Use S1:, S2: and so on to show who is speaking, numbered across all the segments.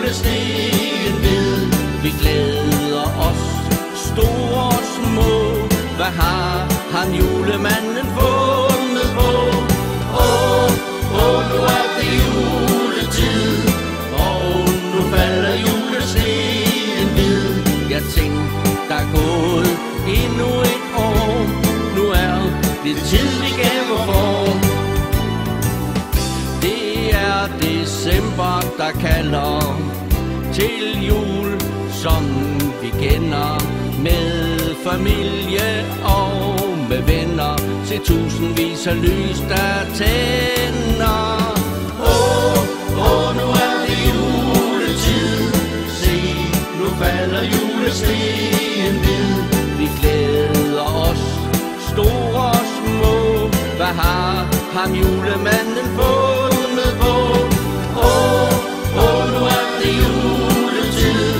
S1: julesneen hvid. Vi glæder os, store og små. Hvad har han julemanden fundet på? Nu er det juletid, og nu falder julesneen hvid. Jeg tænkte, der er gået endnu et år. Nu er det tid, vi gaver for. Det er december, der kalder til jul, som vi kender, med familie og med venner, til tusindvis af lys, der tænder. Nu er det juletid, se, nu falder julesneen hvid. Vi glæder os, store og små. Hvad har ham julemanden fundet på? Nu er det juletid,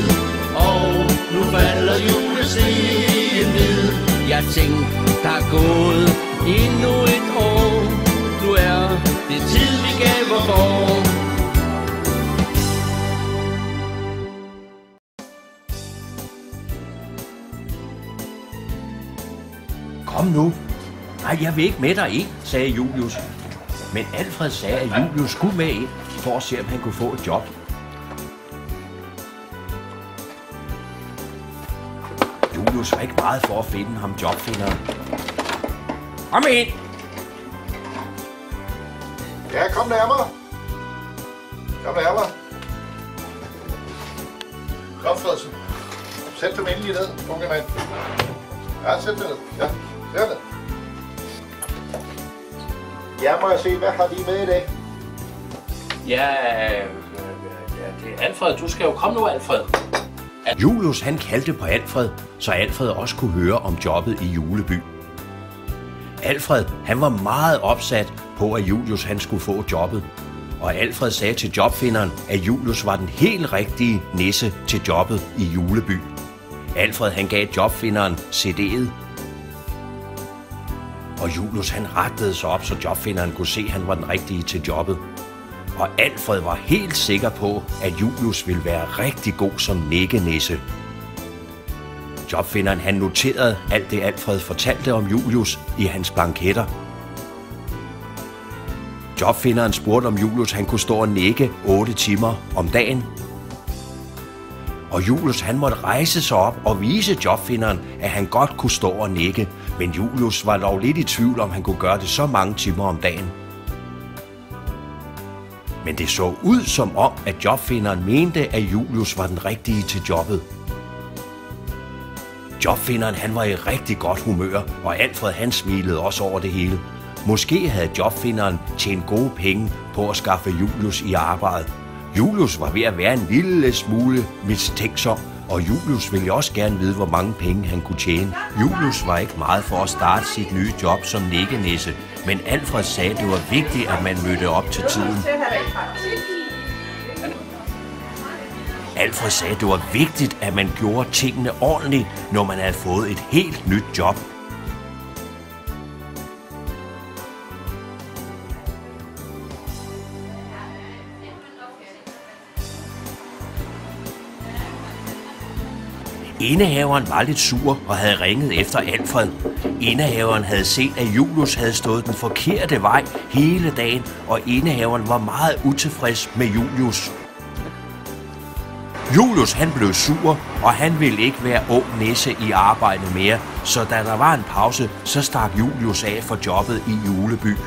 S1: og nu falder julesneen hvid. Jeg tænkte, der er gået endnu et år. Nu er det tid, vi gaver for.
S2: Kom nu. Nej, jeg vil ikke med dig ind, sagde Julius. Men Alfred sagde, at Julius skulle med ind, for at se, om han kunne få et job. Julius var ikke meget for at finde ham jobfinderen. Kom ind!
S3: Ja, kom nærmere. Kom nærmere. Kom, Fredsen. Sæt dem endelig ned, unge mand. Ja, sæt dem ned. Ja, sæt ned. Ja, må jeg se, hvad har de med i dag?
S4: Ja, det er Alfred. Du skal jo komme nu, Alfred.
S2: Julius han kaldte på Alfred, så Alfred også kunne høre om jobbet i Juleby. Alfred han var meget opsat på, at Julius han skulle få jobbet. Og Alfred sagde til jobfinderen, at Julius var den helt rigtige nisse til jobbet i Juleby. Alfred han gav jobfinderen CD'et. Og Julius han rettede sig op, så jobfinderen kunne se, at han var den rigtige til jobbet. Og Alfred var helt sikker på, at Julius ville være rigtig god som nikkenisse. Jobfinderen han noterede alt det Alfred fortalte om Julius i hans blanketter. Jobfinderen spurgte om Julius han kunne stå og nikke 8 timer om dagen. Og Julius han måtte rejse sig op og vise jobfinderen, at han godt kunne stå og nikke. Men Julius var dog lidt i tvivl om han kunne gøre det så mange timer om dagen. Men det så ud som om, at jobfinderen mente, at Julius var den rigtige til jobbet. Jobfinderen han var i rigtig godt humør, og Alfred han smilede også over det hele. Måske havde jobfinderen tjent gode penge på at skaffe Julius i arbejde. Julius var ved at være en lille smule mistænksom, og Julius ville også gerne vide, hvor mange penge han kunne tjene. Julius var ikke meget for at starte sit nye job som nikkenisse, men Alfred sagde, at det var vigtigt, at man mødte op til tiden. Alfred sagde, at det var vigtigt, at man gjorde tingene ordentligt, når man havde fået et helt nyt job. Indehaveren var lidt sur og havde ringet efter Alfred. Indehaveren havde set, at Julius havde stået den forkerte vej hele dagen, og indehaveren var meget utilfreds med Julius. Julius han blev sur, og han ville ikke være ung nisse i arbejdet mere, så da der var en pause, så stak Julius af for jobbet i Juleby.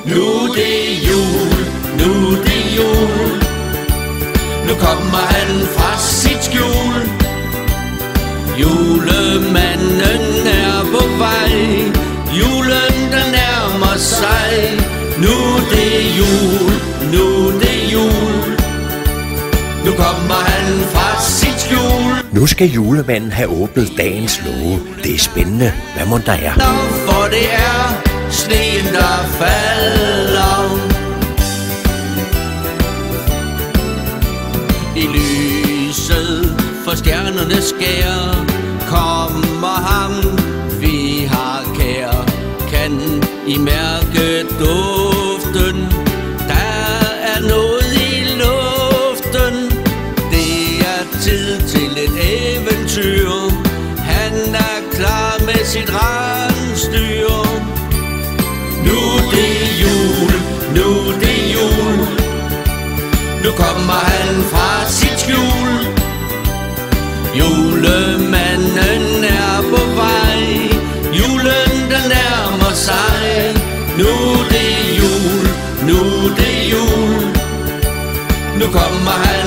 S1: Nu det er jul, nu det er jul. Nu kommer han fra sit skjul. Julemanden er på vej. Julen der nærmer sig. Nu det er jul, nu det er jul. Nu kommer han fra sit skjul.
S2: Nu skal julemanden have åbnet dagens låge. Det er spændende. Hvad mon der er?
S1: For det er sneen, der falder. I lyset for stjernerne skær kommer ham, vi har kær. Kan I mærkeduften, der er noget i luften. Det er tid til et eventyr. Han er klar med sit rensdyr. Nu det er jul, nu det er jul. Nu kommer han fra sit skjul. Julemanden er på vej. Julen den nærmer sig. Nu det er jul, nu det er jul. Nu kommer han